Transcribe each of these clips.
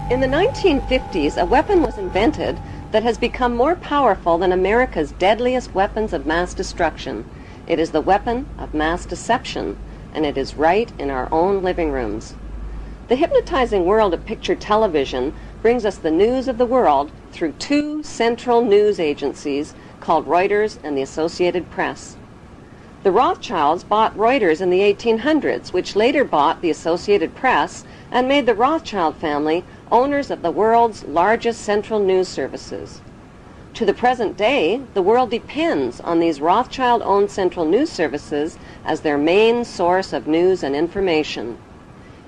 In the 1950s, a weapon was invented that has become more powerful than America's deadliest weapons of mass destruction. It is the weapon of mass deception, and it is right in our own living rooms. The hypnotizing world of picture television brings us the news of the world through two central news agencies called Reuters and the Associated Press. The Rothschilds bought Reuters in the 1800s, which later bought the Associated Press and made the Rothschild family owners of the world's largest central news services. To the present day, the world depends on these Rothschild-owned central news services as their main source of news and information.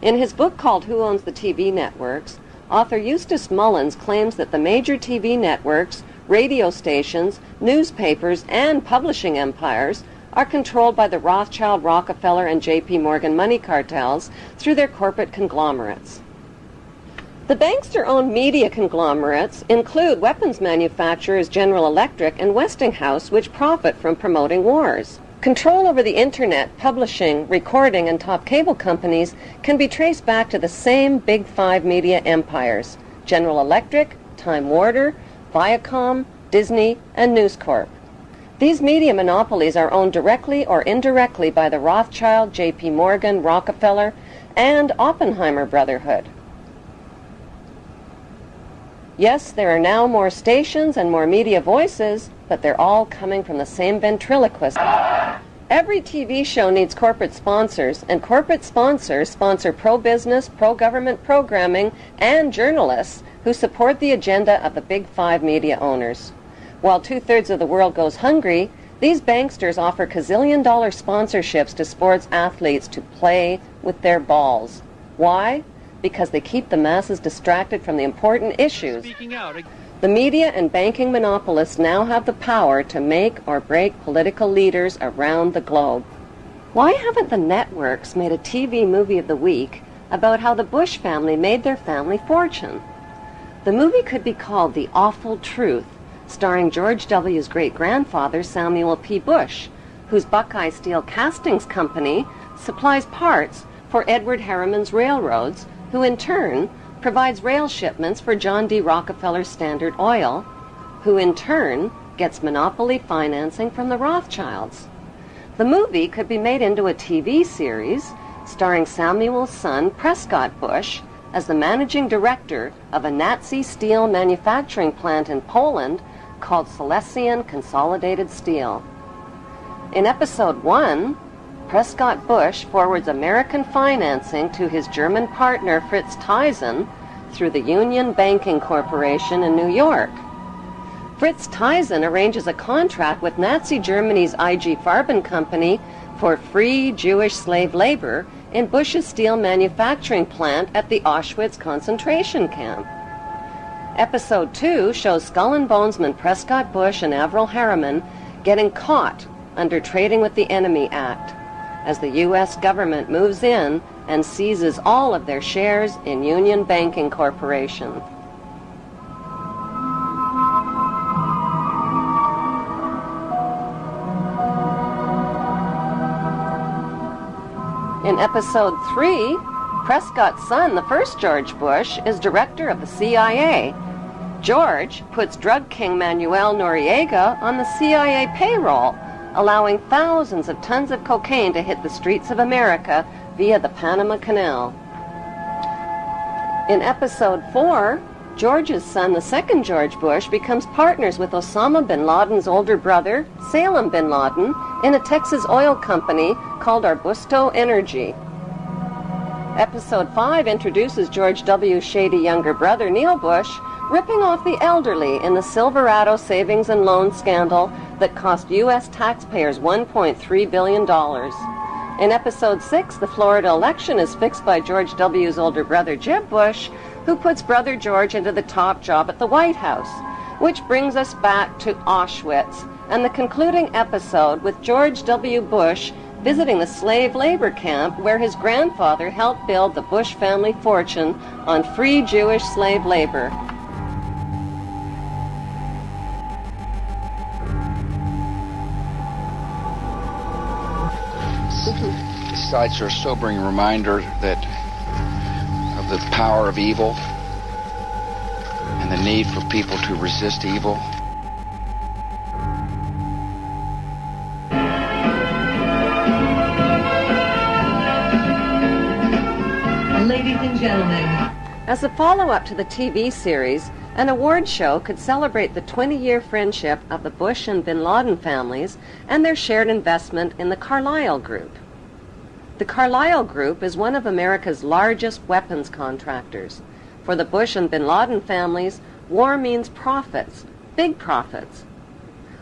In his book called Who Owns the TV Networks, author Eustace Mullins claims that the major TV networks, radio stations, newspapers, and publishing empires are controlled by the Rothschild, Rockefeller, and J.P. Morgan money cartels through their corporate conglomerates. The bankster-owned media conglomerates include weapons manufacturers General Electric and Westinghouse, which profit from promoting wars. Control over the Internet, publishing, recording, and top cable companies can be traced back to the same Big Five media empires: General Electric, Time Warner, Viacom, Disney, and News Corp. These media monopolies are owned directly or indirectly by the Rothschild, J.P. Morgan, Rockefeller, and Oppenheimer Brotherhood. Yes, there are now more stations and more media voices, but they're all coming from the same ventriloquist. Every TV show needs corporate sponsors, and corporate sponsors sponsor pro-business, pro-government programming, and journalists who support the agenda of the Big Five media owners. While two-thirds of the world goes hungry, these banksters offer gazillion-dollar sponsorships to sports athletes to play with their balls. Why? Because they keep the masses distracted from the important issues. The media and banking monopolists now have the power to make or break political leaders around the globe. Why haven't the networks made a TV movie of the week about how the Bush family made their family fortune? The movie could be called The Awful Truth, starring George W.'s great-grandfather, Samuel P. Bush, whose Buckeye Steel Castings Company supplies parts for Edward Harriman's railroads, who in turn provides rail shipments for John D. Rockefeller's Standard Oil, who in turn gets monopoly financing from the Rothschilds. The movie could be made into a TV series starring Samuel's son, Prescott Bush, as the managing director of a Nazi steel manufacturing plant in Poland called Silesian Consolidated Steel. In episode 1, Prescott Bush forwards American financing to his German partner Fritz Thyssen through the Union Banking Corporation in New York. Fritz Thyssen arranges a contract with Nazi Germany's IG Farben Company for free Jewish slave labor in Bush's steel manufacturing plant at the Auschwitz concentration camp. Episode 2 shows Skull and Bonesman Prescott Bush and Averell Harriman getting caught under Trading with the Enemy Act, as the U.S. government moves in and seizes all of their shares in Union Banking Corporation. In episode 3, Prescott's son, the first George Bush, is director of the CIA. George puts drug king Manuel Noriega on the CIA payroll, allowing thousands of tons of cocaine to hit the streets of America via the Panama Canal. In episode 4, George's son, the second George Bush, becomes partners with Osama bin Laden's older brother, Salem bin Laden, in a Texas oil company called Arbusto Energy. Episode 5 introduces George W.'s shady younger brother, Neil Bush, ripping off the elderly in the Silverado savings and loan scandal that cost U.S. taxpayers $1.3 billion. In episode 6, the Florida election is fixed by George W.'s older brother, Jeb Bush, who puts brother George into the top job at the White House, which brings us back to Auschwitz and the concluding episode with George W. Bush visiting the slave labor camp where his grandfather helped build the Bush family fortune on free Jewish slave labor. The sites are a sobering reminder that of the power of evil the need for people to resist evil. Ladies and gentlemen, as a follow-up to the TV series, an award show could celebrate the 20-year friendship of the Bush and Bin Laden families and their shared investment in the Carlyle Group. The Carlyle Group is one of America's largest weapons contractors. For the Bush and Bin Laden families, war means profits, big profits.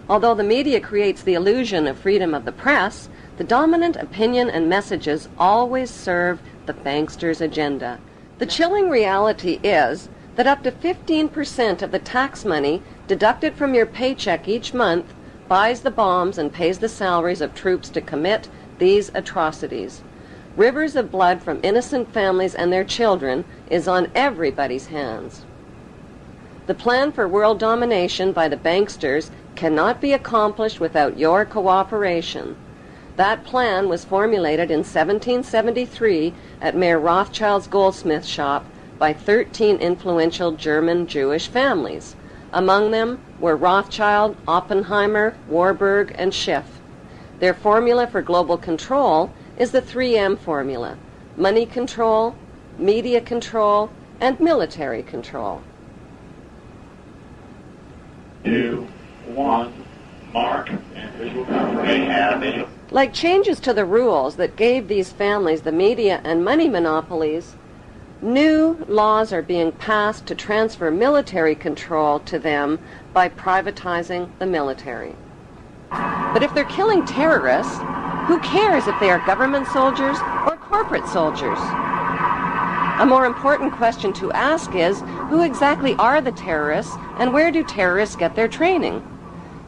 Although the media creates the illusion of freedom of the press, the dominant opinion and messages always serve the banksters' agenda. The chilling reality is that up to 15% of the tax money deducted from your paycheck each month buys the bombs and pays the salaries of troops to commit these atrocities. Rivers of blood from innocent families and their children is on everybody's hands. The plan for world domination by the banksters cannot be accomplished without your cooperation. That plan was formulated in 1773 at Mayer Rothschild's goldsmith shop by 13 influential German Jewish families. Among them were Rothschild, Oppenheimer, Warburg, and Schiff. Their formula for global control is the 3M formula: money control, media control, and military control. 2, 1, mark, and visual confirmation. Like changes to the rules that gave these families the media and money monopolies, new laws are being passed to transfer military control to them by privatizing the military. But if they're killing terrorists, who cares if they are government soldiers or corporate soldiers? A more important question to ask is, who exactly are the terrorists and where do terrorists get their training?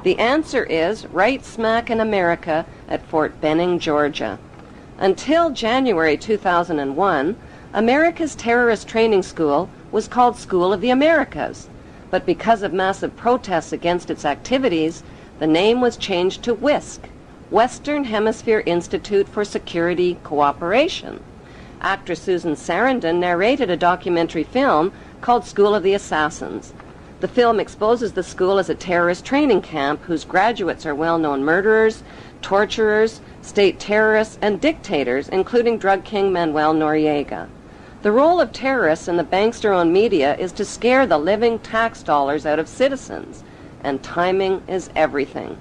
The answer is right smack in America at Fort Benning, Georgia. Until January 2001, America's terrorist training school was called School of the Americas, but because of massive protests against its activities, the name was changed to WISC, Western Hemisphere Institute for Security Cooperation. Actress Susan Sarandon narrated a documentary film called School of the Assassins. The film exposes the school as a terrorist training camp whose graduates are well-known murderers, torturers, state terrorists, and dictators, including drug king Manuel Noriega. The role of terrorists in the bankster-owned media is to scare the living tax dollars out of citizens, and timing is everything.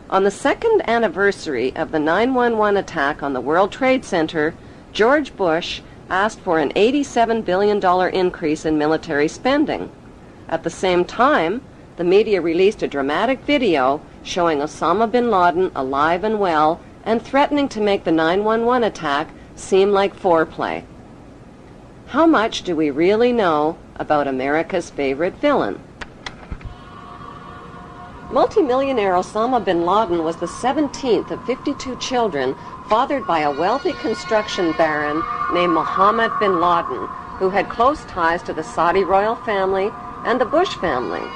On the second anniversary of the 9/11 attack on the World Trade Center, George Bush asked for an $87 billion increase in military spending. At the same time, the media released a dramatic video showing Osama bin Laden alive and well and threatening to make the 9/11 attack seem like foreplay. How much do we really know about America's favorite villain? Multimillionaire Osama bin Laden was the 17th of 52 children fathered by a wealthy construction baron named Mohammed bin Laden, who had close ties to the Saudi royal family and the Bush family.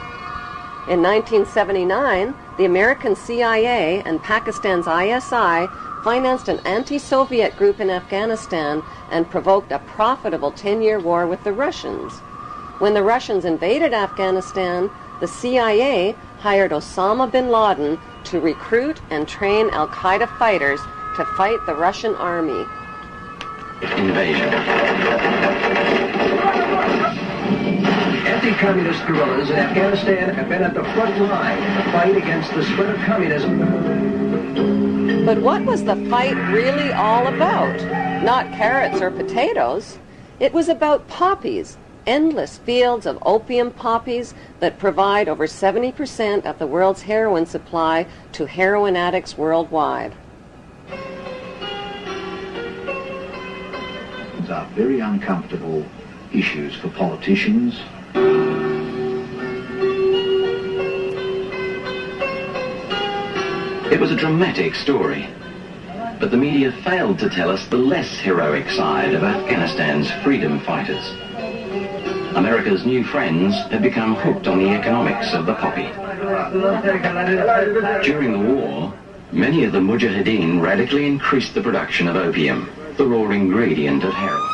In 1979, the American CIA and Pakistan's ISI financed an anti-Soviet group in Afghanistan and provoked a profitable 10-year war with the Russians. When the Russians invaded Afghanistan, the CIA hired Osama bin Laden to recruit and train al-Qaeda fighters to fight the Russian army. Invasion. Anti-communist guerrillas in Afghanistan have been at the front line in the fight against the spread of communism. But what was the fight really all about? Not carrots or potatoes. It was about poppies, endless fields of opium poppies that provide over 70% of the world's heroin supply to heroin addicts worldwide. These are very uncomfortable issues for politicians. It was a dramatic story, but the media failed to tell us the less heroic side of Afghanistan's freedom fighters. America's new friends had become hooked on the economics of the poppy. During the war, many of the mujahideen radically increased the production of opium, the raw ingredient of heroin.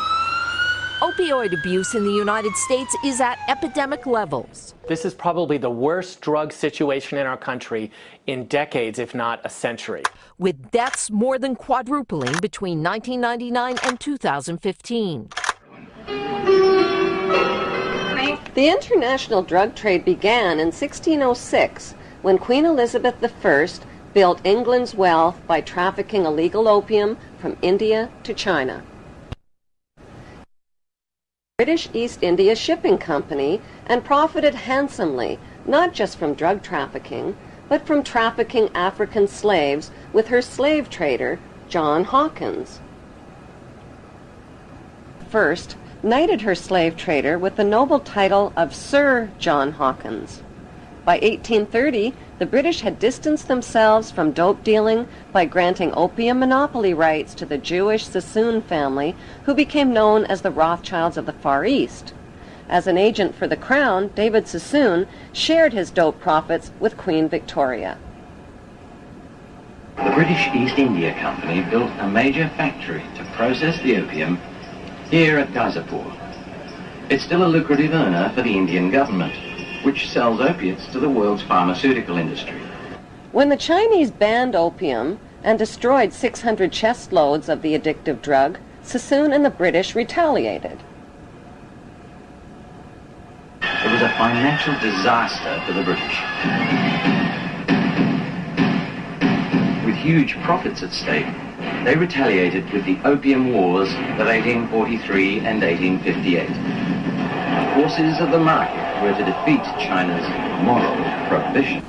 Opioid abuse in the United States is at epidemic levels. This is probably the worst drug situation in our country in decades, if not a century. With deaths more than quadrupling between 1999 and 2015. The international drug trade began in 1606 when Queen Elizabeth I built England's wealth by trafficking illegal opium from India to China. British East India Shipping Company and profited handsomely, not just from drug trafficking, but from trafficking African slaves with her slave trader, John Hawkins. First, knighted her slave trader with the noble title of Sir John Hawkins. By 1830, the British had distanced themselves from dope dealing by granting opium monopoly rights to the Jewish Sassoon family, who became known as the Rothschilds of the Far East. As an agent for the Crown, David Sassoon shared his dope profits with Queen Victoria. The British East India Company built a major factory to process the opium here at Gazipur. It's still a lucrative earner for the Indian government, which sells opiates to the world's pharmaceutical industry. When the Chinese banned opium and destroyed 600 chest loads of the addictive drug, Sassoon and the British retaliated. It was a financial disaster for the British. With huge profits at stake, they retaliated with the Opium Wars of 1843 and 1858. The forces of the market were to defeat China's moral prohibition.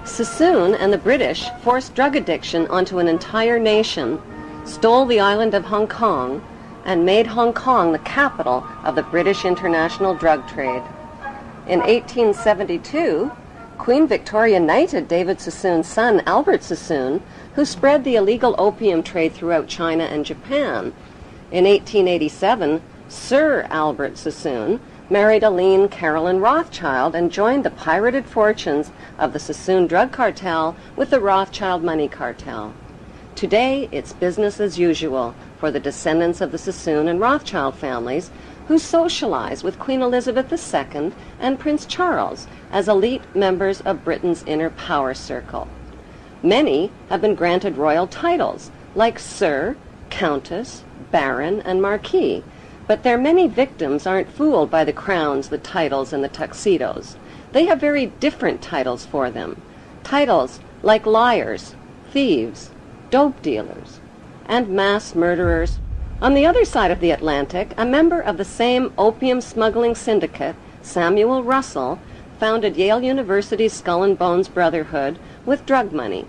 Sassoon and the British forced drug addiction onto an entire nation, stole the island of Hong Kong, and made Hong Kong the capital of the British international drug trade. In 1872, Queen Victoria knighted David Sassoon's son, Albert Sassoon, who spread the illegal opium trade throughout China and Japan. In 1887, Sir Albert Sassoon married Aline Carolyn Rothschild and joined the pirated fortunes of the Sassoon drug cartel with the Rothschild money cartel. Today, it's business as usual for the descendants of the Sassoon and Rothschild families, who socialize with Queen Elizabeth II and Prince Charles as elite members of Britain's inner power circle. Many have been granted royal titles, like Sir, Countess, Baron, and Marquis, but their many victims aren't fooled by the crowns, the titles, and the tuxedos. They have very different titles for them. Titles like liars, thieves, dope dealers, and mass murderers. On the other side of the Atlantic, a member of the same opium smuggling syndicate, Samuel Russell, founded Yale University's Skull and Bones Brotherhood with drug money.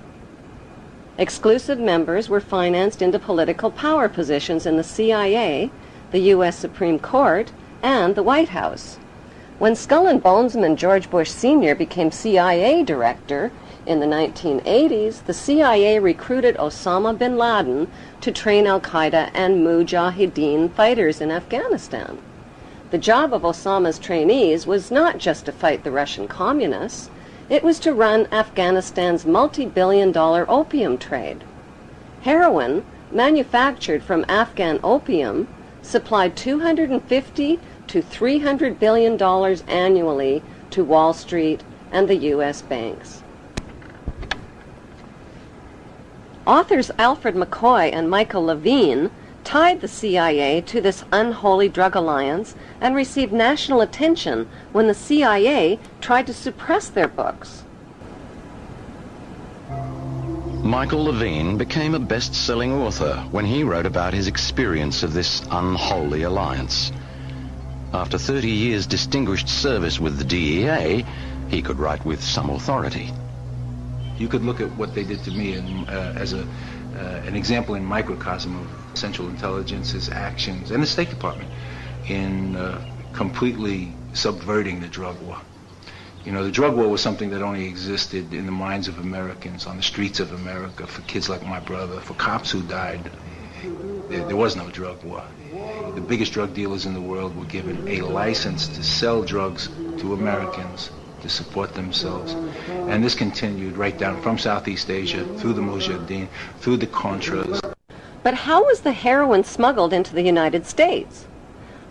Exclusive members were financed into political power positions in the CIA, the U.S. Supreme Court, and the White House. When Skull and Bonesman George Bush Sr. became CIA director in the 1980s, the CIA recruited Osama bin Laden to train al-Qaeda and Mujahideen fighters in Afghanistan. The job of Osama's trainees was not just to fight the Russian communists, it was to run Afghanistan's multi-billion-dollar opium trade. Heroin, manufactured from Afghan opium, supplied $250 to $300 billion annually to Wall Street and the U.S. banks. Authors Alfred McCoy and Michael Levine tied the CIA to this unholy drug alliance and received national attention when the CIA tried to suppress their books. Michael Levine became a best-selling author when he wrote about his experience of this unholy alliance. After 30 years' distinguished service with the DEA, he could write with some authority. You could look at what they did to me as an example in microcosm of Central Intelligence's actions and the State Department in completely subverting the drug war. You know, the drug war was something that only existed in the minds of Americans, on the streets of America, for kids like my brother, for cops who died. There was no drug war. The biggest drug dealers in the world were given a license to sell drugs to Americans to support themselves. And this continued right down from Southeast Asia, through the Mujahideen, through the Contras. But how was the heroin smuggled into the United States?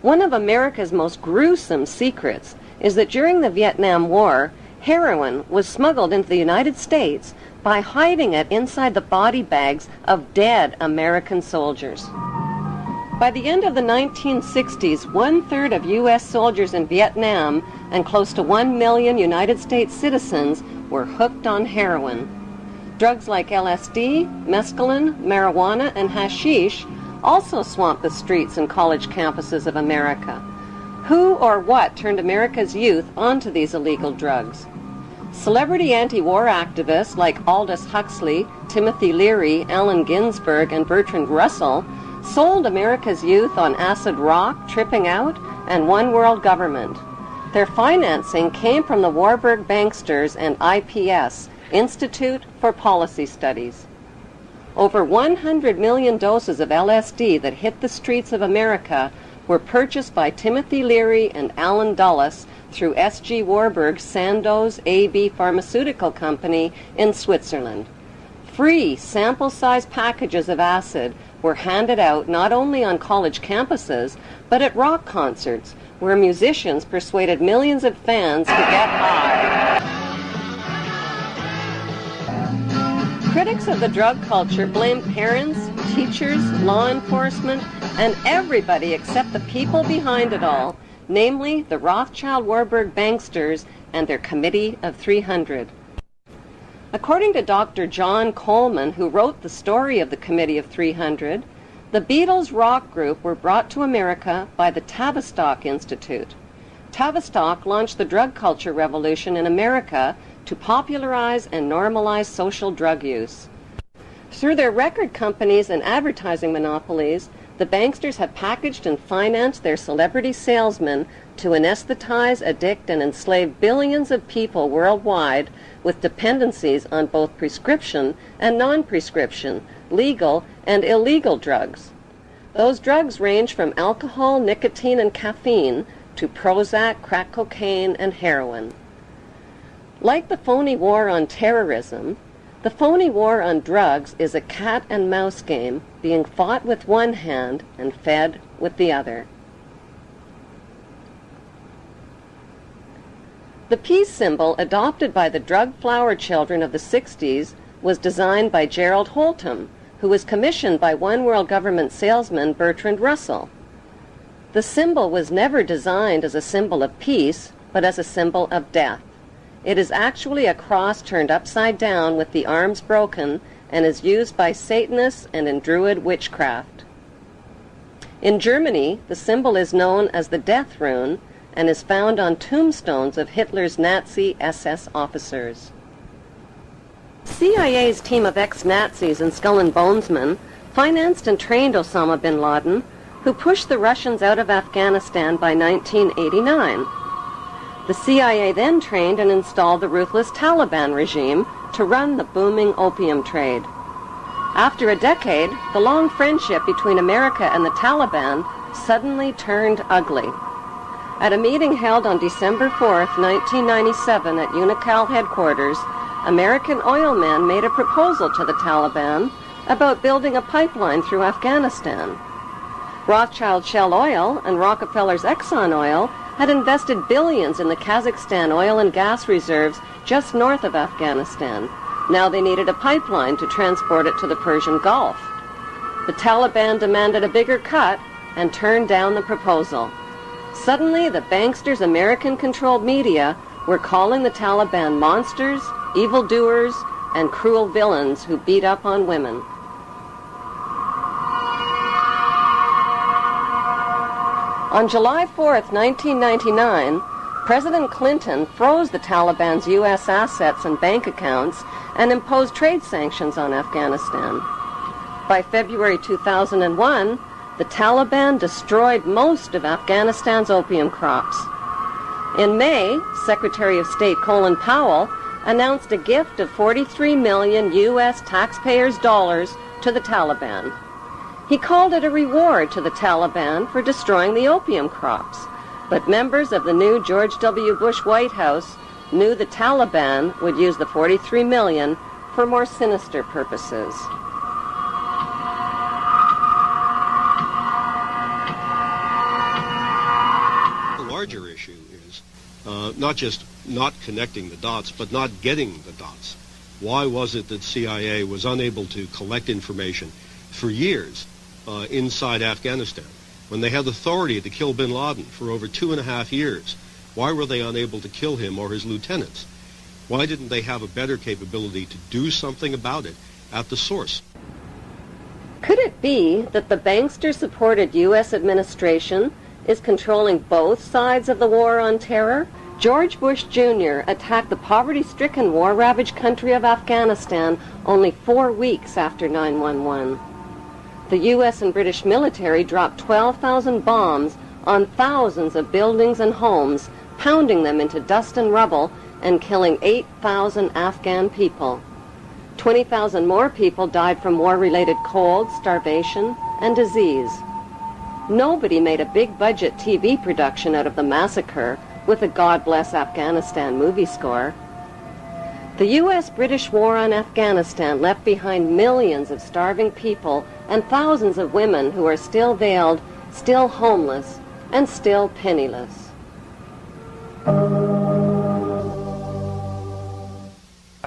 One of America's most gruesome secrets is that during the Vietnam War, heroin was smuggled into the United States by hiding it inside the body bags of dead American soldiers. By the end of the 1960s, 1/3 of U.S. soldiers in Vietnam and close to 1 million United States citizens were hooked on heroin. Drugs like LSD, mescaline, marijuana, and hashish also swamped the streets and college campuses of America. Who or what turned America's youth onto these illegal drugs? Celebrity anti-war activists like Aldous Huxley, Timothy Leary, Allen Ginsberg, and Bertrand Russell sold America's youth on acid rock, tripping out, and one world government. Their financing came from the Warburg Banksters and IPS, Institute for Policy Studies. Over 100 million doses of LSD that hit the streets of America were purchased by Timothy Leary and Alan Dulles through S.G. Warburg's Sandoz AB Pharmaceutical Company in Switzerland. Free sample-sized packages of acid were handed out not only on college campuses, but at rock concerts, where musicians persuaded millions of fans to get high. Critics of the drug culture blame parents, teachers, law enforcement, and everybody except the people behind it all, namely the Rothschild-Warburg banksters and their Committee of 300. According to Dr. John Coleman, who wrote the story of the Committee of 300, the Beatles rock group were brought to America by the Tavistock Institute. Tavistock launched the drug culture revolution in America to popularize and normalize social drug use. Through their record companies and advertising monopolies, the banksters have packaged and financed their celebrity salesmen to anesthetize, addict, and enslave billions of people worldwide with dependencies on both prescription and non-prescription, legal and illegal drugs. Those drugs range from alcohol, nicotine, and caffeine to Prozac, crack cocaine, and heroin. Like the phony war on terrorism, the phony war on drugs is a cat and mouse game being fought with one hand and fed with the other. The peace symbol adopted by the drug flower children of the 60s was designed by Gerald Holtham, who was commissioned by One World Government salesman Bertrand Russell. The symbol was never designed as a symbol of peace, but as a symbol of death. It is actually a cross turned upside down with the arms broken and is used by Satanists and in Druid witchcraft. In Germany, the symbol is known as the Death Rune and is found on tombstones of Hitler's Nazi SS officers. CIA's team of ex-Nazis and Skull and Bonesmen financed and trained Osama bin Laden, who pushed the Russians out of Afghanistan by 1989. The CIA then trained and installed the ruthless Taliban regime to run the booming opium trade. After a decade, the long friendship between America and the Taliban suddenly turned ugly. At a meeting held on December 4th, 1997 at Unocal headquarters, American oil men made a proposal to the Taliban about building a pipeline through Afghanistan. Rothschild Shell Oil and Rockefeller's Exxon Oil had invested billions in the Kazakhstan oil and gas reserves just north of Afghanistan. Now they needed a pipeline to transport it to the Persian Gulf. The Taliban demanded a bigger cut and turned down the proposal. Suddenly, the banksters' American-controlled media were calling the Taliban monsters, evildoers, and cruel villains who beat up on women. On July 4th, 1999, President Clinton froze the Taliban's U.S. assets and bank accounts and imposed trade sanctions on Afghanistan. By February 2001, the Taliban destroyed most of Afghanistan's opium crops. In May, Secretary of State Colin Powell announced a gift of 43 million U.S. taxpayers' dollars to the Taliban. He called it a reward to the Taliban for destroying the opium crops, but members of the new George W. Bush White House knew the Taliban would use the 43 million for more sinister purposes. larger issue is not just not connecting the dots, but not getting the dots. Why was it that CIA was unable to collect information for years inside Afghanistan when they had authority to kill bin Laden for over 2.5 years? Why were they unable to kill him or his lieutenants? Why didn't they have a better capability to do something about it at the source? Could it be that the bankster-supported U.S. administration is controlling both sides of the war on terror? George Bush Jr. attacked the poverty-stricken, war-ravaged country of Afghanistan only 4 weeks after 9/11. The U.S. and British military dropped 12,000 bombs on thousands of buildings and homes, pounding them into dust and rubble and killing 8,000 Afghan people. 20,000 more people died from war-related cold, starvation, and disease. Nobody made a big-budget TV production out of the massacre with a God Bless Afghanistan movie score. The U.S.-British war on Afghanistan left behind millions of starving people and thousands of women who are still veiled, still homeless, and still penniless.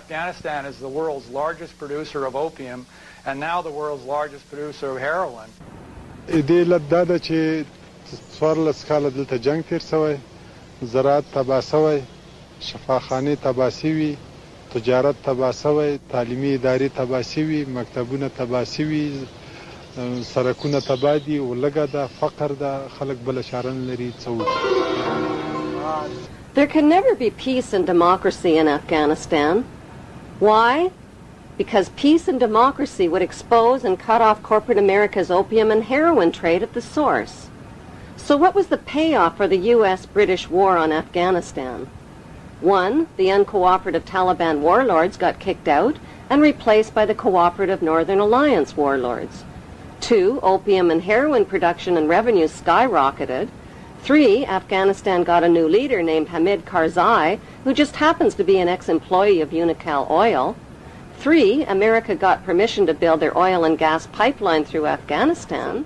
Afghanistan is the world's largest producer of opium and now the world's largest producer of heroin. دې علت دا ده چې 14 کاله دلته جنگ تیر شوی، زراعت تباه شوی، شفاخانې تباه شوي، تجارت تباه شوی، تعلیمي ادارې تباه شوي، مکتبونه تباه شوي، سرکونه تباه دي، ولږه ده، فقر ده، خلک بله چاره نه لري څه وکړي. There can never be peace and democracy in Afghanistan. Why? Because peace and democracy would expose and cut off corporate America's opium and heroin trade at the source. So what was the payoff for the U.S.-British war on Afghanistan? 1. The uncooperative Taliban warlords got kicked out and replaced by the cooperative Northern Alliance warlords. 2. Opium and heroin production and revenues skyrocketed. 3. Afghanistan got a new leader named Hamid Karzai, who just happens to be an ex-employee of Unocal Oil. 3. America got permission to build their oil and gas pipeline through Afghanistan.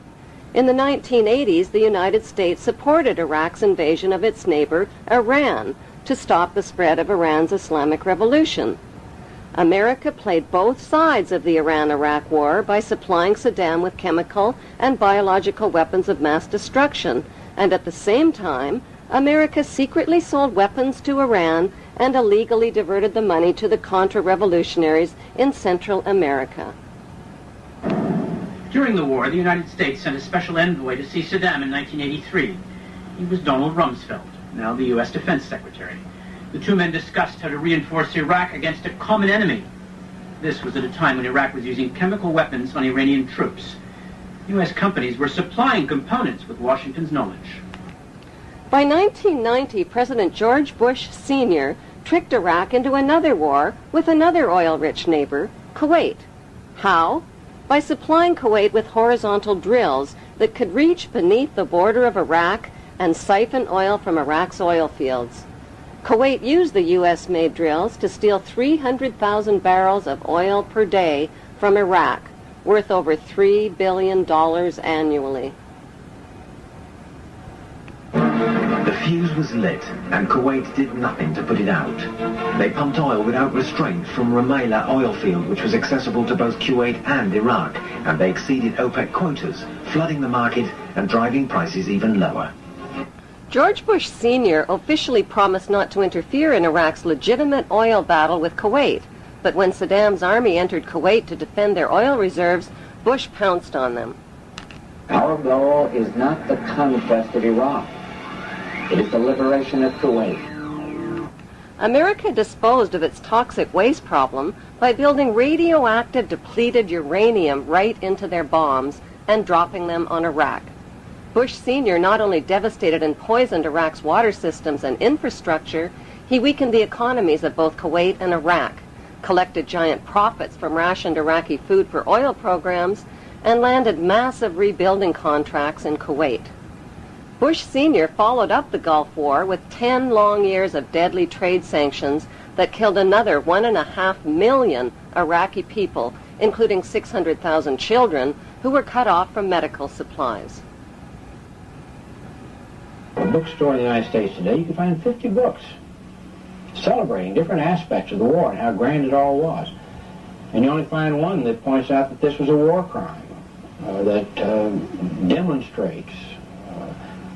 In the 1980s, the United States supported Iraq's invasion of its neighbor, Iran, to stop the spread of Iran's Islamic Revolution. America played both sides of the Iran-Iraq war by supplying Saddam with chemical and biological weapons of mass destruction, and at the same time, America secretly sold weapons to Iran and illegally diverted the money to the Contra-revolutionaries in Central America. During the war, the United States sent a special envoy to see Saddam in 1983. He was Donald Rumsfeld, now the U.S. Defense Secretary. The two men discussed how to reinforce Iraq against a common enemy. This was at a time when Iraq was using chemical weapons on Iranian troops. U.S. companies were supplying components with Washington's knowledge. By 1990, President George Bush Sr. tricked Iraq into another war with another oil-rich neighbor, Kuwait. How? By supplying Kuwait with horizontal drills that could reach beneath the border of Iraq and siphon oil from Iraq's oil fields. Kuwait used the U.S.-made drills to steal 300,000 barrels of oil per day from Iraq, worth over $3 billion annually. The fuse was lit, and Kuwait did nothing to put it out. They pumped oil without restraint from Rumaila oil field, which was accessible to both Kuwait and Iraq, and they exceeded OPEC quotas, flooding the market and driving prices even lower. George Bush Sr. officially promised not to interfere in Iraq's legitimate oil battle with Kuwait, but when Saddam's army entered Kuwait to defend their oil reserves, Bush pounced on them. Our goal is not the conquest of Iraq. It is the liberation of Kuwait. America disposed of its toxic waste problem by building radioactive depleted uranium right into their bombs and dropping them on Iraq. Bush Sr. not only devastated and poisoned Iraq's water systems and infrastructure, he weakened the economies of both Kuwait and Iraq, collected giant profits from rationed Iraqi food for oil programs, and landed massive rebuilding contracts in Kuwait. Bush Sr. followed up the Gulf War with 10 long years of deadly trade sanctions that killed another 1.5 million Iraqi people, including 600,000 children who were cut off from medical supplies. bookstore in the United States today, you can find 50 books celebrating different aspects of the war and how grand it all was. And you only find one that points out that this was a war crime, that demonstrates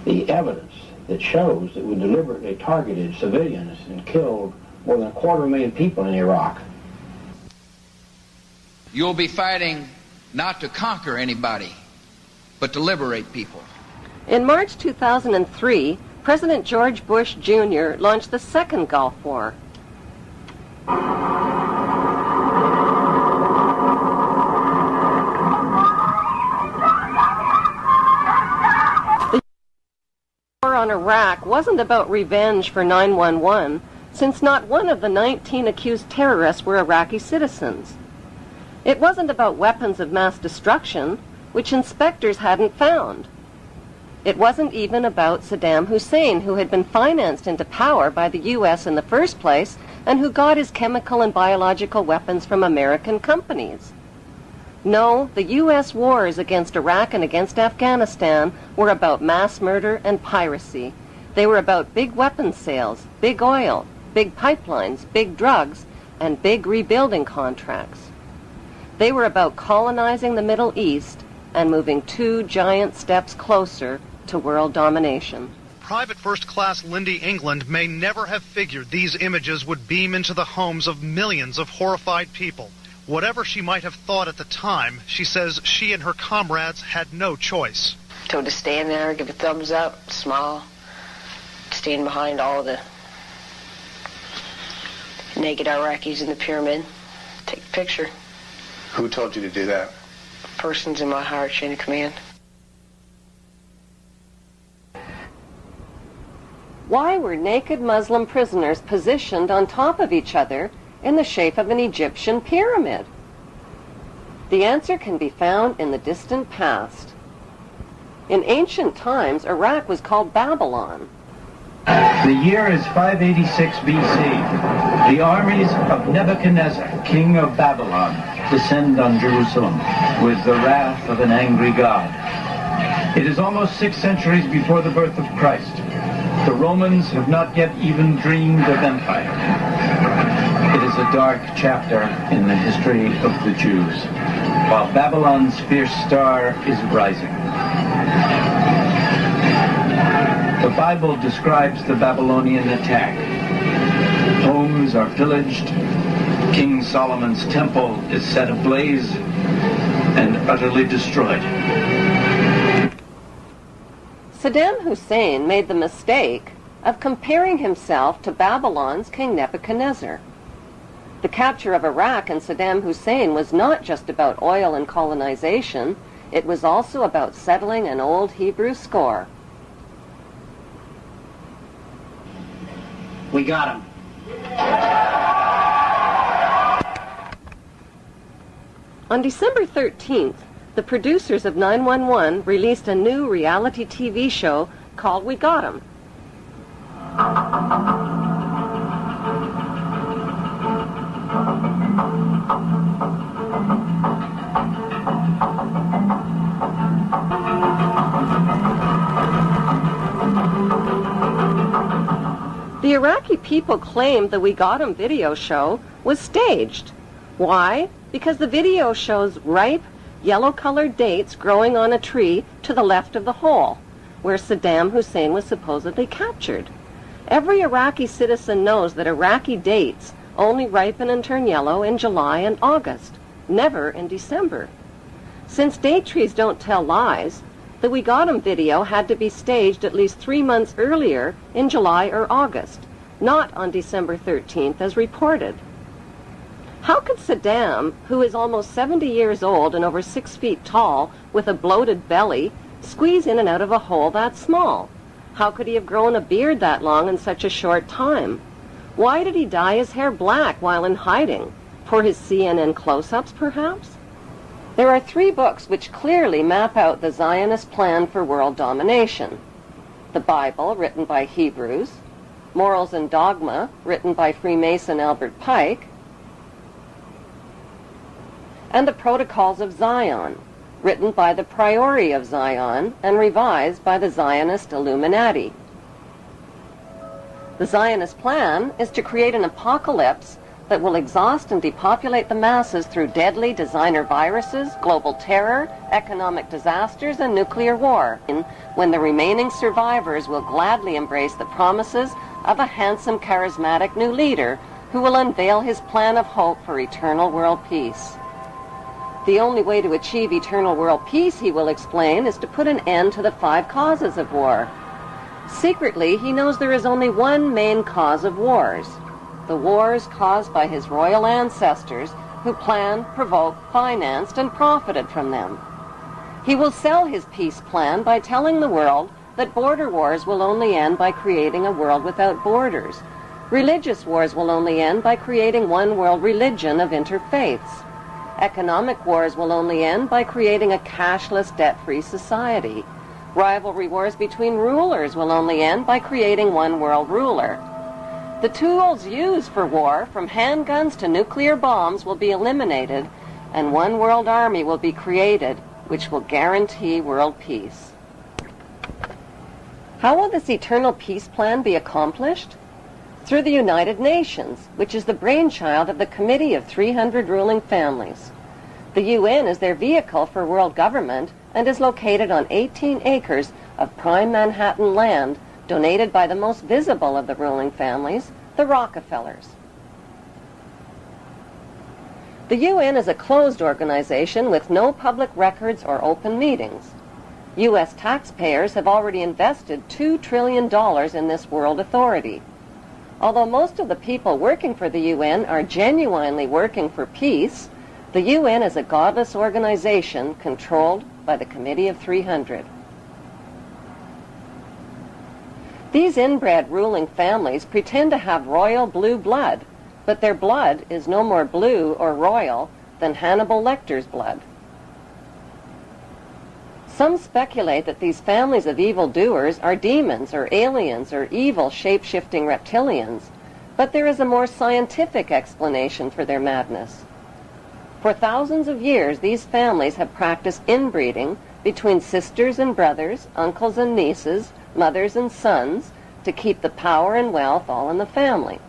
the evidence that shows that we deliberately targeted civilians and killed more than 250,000 people in Iraq. You'll be fighting not to conquer anybody, but to liberate people. In March 2003, President George Bush Jr. launched the second Gulf War. The war on Iraq wasn't about revenge for 9/11, since not one of the 19 accused terrorists were Iraqi citizens. It wasn't about weapons of mass destruction, which inspectors hadn't found. It wasn't even about Saddam Hussein, who had been financed into power by the U.S. in the first place and who got his chemical and biological weapons from American companies. No, the U.S. wars against Iraq and against Afghanistan were about mass murder and piracy. They were about big weapons sales, big oil, big pipelines, big drugs, and big rebuilding contracts. They were about colonizing the Middle East and moving 2 giant steps closer to world domination. Private First Class Lindy England may never have figured these images would beam into the homes of millions of horrified people. Whatever she might have thought at the time, she says she and her comrades had no choice. So to stand there, give a thumbs up, smile, stand behind all the naked Iraqis in the pyramid, take a picture. Who told you to do that? Persons in my higher chain of command. Why were naked Muslim prisoners positioned on top of each other in the shape of an Egyptian pyramid? The answer can be found in the distant past. In ancient times, Iraq was called Babylon. The year is 586 BC. The armies of Nebuchadnezzar, king of Babylon, descend on Jerusalem with the wrath of an angry God. It is almost 6 centuries before the birth of Christ. The Romans have not yet even dreamed of empire. It is a dark chapter in the history of the Jews, while Babylon's fierce star is rising. The Bible describes the Babylonian attack. Homes are pillaged, King Solomon's temple is set ablaze and utterly destroyed. Saddam Hussein made the mistake of comparing himself to Babylon's King Nebuchadnezzar. The capture of Iraq and Saddam Hussein was not just about oil and colonization, it was also about settling an old Hebrew score. We got him. On December 13th, the producers of 911 released a new reality TV show called We Got 'Em. The Iraqi people claimed the We Got 'Em video show was staged. Why? Because the video shows ripe, yellow-colored dates growing on a tree to the left of the hole, where Saddam Hussein was supposedly captured. Every Iraqi citizen knows that Iraqi dates only ripen and turn yellow in July and August, never in December. Since date trees don't tell lies, the We Got 'Em video had to be staged at least 3 months earlier in July or August, not on December 13th as reported. How could Saddam, who is almost 70 years old and over 6 feet tall with a bloated belly, squeeze in and out of a hole that small? How could he have grown a beard that long in such a short time? Why did he dye his hair black while in hiding? For his CNN close-ups, perhaps? There are 3 books which clearly map out the Zionist plan for world domination. The Bible, written by Hebrews, Morals and Dogma, written by Freemason Albert Pike, and the Protocols of Zion, written by the Priori of Zion and revised by the Zionist Illuminati. The Zionist plan is to create an apocalypse that will exhaust and depopulate the masses through deadly designer viruses, global terror, economic disasters, and nuclear war, when the remaining survivors will gladly embrace the promises of a handsome, charismatic new leader who will unveil his plan of hope for eternal world peace. The only way to achieve eternal world peace, he will explain, is to put an end to the 5 causes of war. Secretly, he knows there is only one main cause of wars: the wars caused by his royal ancestors who planned, provoked, financed, and profited from them. He will sell his peace plan by telling the world that border wars will only end by creating a world without borders. Religious wars will only end by creating one world religion of interfaiths. Economic wars will only end by creating a cashless, debt-free society. Rivalry wars between rulers will only end by creating one world ruler. The tools used for war, from handguns to nuclear bombs, will be eliminated, and one world army will be created, which will guarantee world peace. How will this eternal peace plan be accomplished? Through the United Nations, which is the brainchild of the Committee of 300 Ruling Families. The UN is their vehicle for world government and is located on 18 acres of prime Manhattan land donated by the most visible of the ruling families, the Rockefellers. The UN is a closed organization with no public records or open meetings. U.S. taxpayers have already invested $2 trillion in this world authority. Although most of the people working for the UN are genuinely working for peace, the UN is a godless organization controlled by the Committee of 300. These inbred ruling families pretend to have royal blue blood, but their blood is no more blue or royal than Hannibal Lecter's blood. Some speculate that these families of evildoers are demons or aliens or evil shape-shifting reptilians, but there is a more scientific explanation for their madness. For thousands of years, these families have practiced inbreeding between sisters and brothers, uncles and nieces, mothers and sons, to keep the power and wealth all in the family.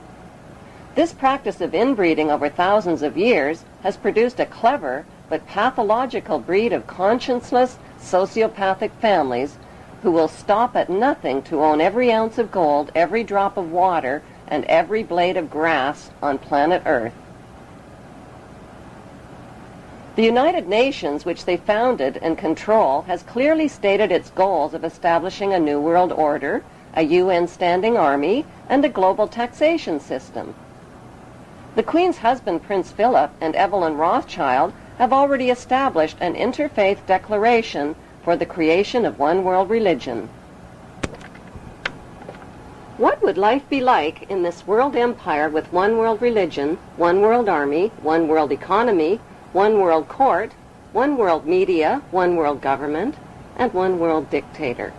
This practice of inbreeding over thousands of years has produced a clever but pathological breed of conscienceless, sociopathic families who will stop at nothing to own every ounce of gold, every drop of water, and every blade of grass on planet Earth. The United Nations, which they founded and control, has clearly stated its goals of establishing a new world order, a UN standing army, and a global taxation system. The Queen's husband, Prince Philip, and Evelyn Rothschild have already established an interfaith declaration for the creation of one world religion. What would life be like in this world empire with one world religion, one world army, one world economy, one world court, one world media, one world government, and one world dictator?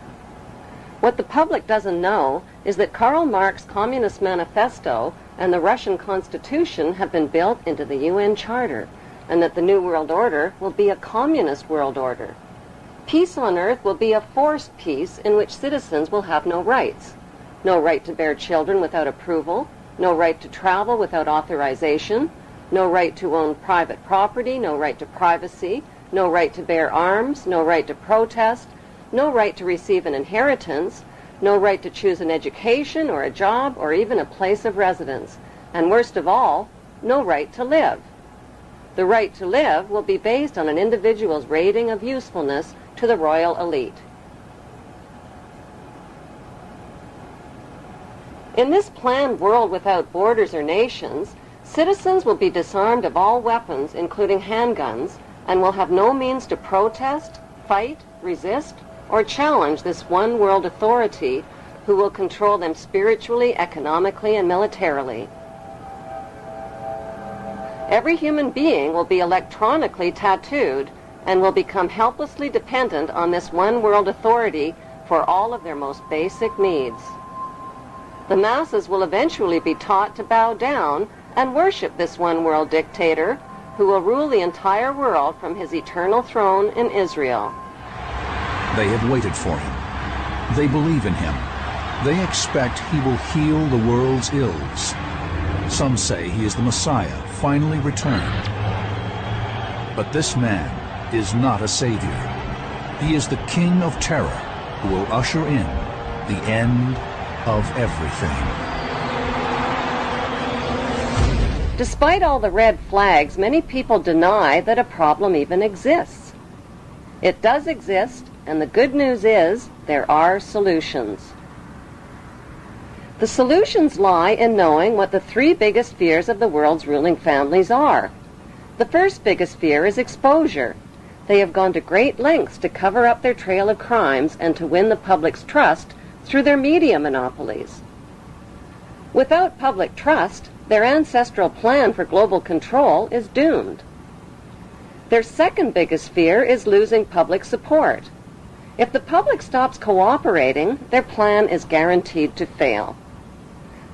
What the public doesn't know is that Karl Marx's Communist Manifesto and the Russian Constitution have been built into the UN Charter, and that the New World Order will be a communist world order. Peace on earth will be a forced peace in which citizens will have no rights. No right to bear children without approval, no right to travel without authorization, no right to own private property, no right to privacy, no right to bear arms, no right to protest, no right to receive an inheritance, no right to choose an education or a job or even a place of residence, and worst of all, no right to live. The right to live will be based on an individual's rating of usefulness to the royal elite. In this planned world without borders or nations, citizens will be disarmed of all weapons, including handguns, and will have no means to protest, fight, resist, or challenge this one world authority who will control them spiritually, economically, and militarily. Every human being will be electronically tattooed and will become helplessly dependent on this one world authority for all of their most basic needs. The masses will eventually be taught to bow down and worship this one world dictator who will rule the entire world from his eternal throne in Israel. They have waited for him. They believe in him. They expect he will heal the world's ills. Some say he is the Messiah, finally returned. But this man is not a savior. He is the king of terror who will usher in the end of everything. Despite all the red flags, many people deny that a problem even exists. It does exist, and the good news is there are solutions. The solutions lie in knowing what the three biggest fears of the world's ruling families are. The first biggest fear is exposure. They have gone to great lengths to cover up their trail of crimes and to win the public's trust through their media monopolies. Without public trust, their ancestral plan for global control is doomed. Their second biggest fear is losing public support. If the public stops cooperating, their plan is guaranteed to fail.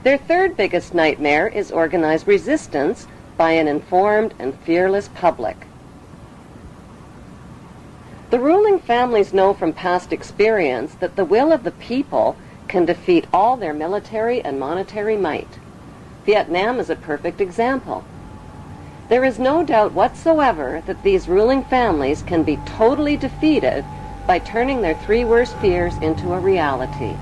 Their third biggest nightmare is organized resistance by an informed and fearless public. The ruling families know from past experience that the will of the people can defeat all their military and monetary might. Vietnam is a perfect example. There is no doubt whatsoever that these ruling families can be totally defeated by turning their three worst fears into a reality.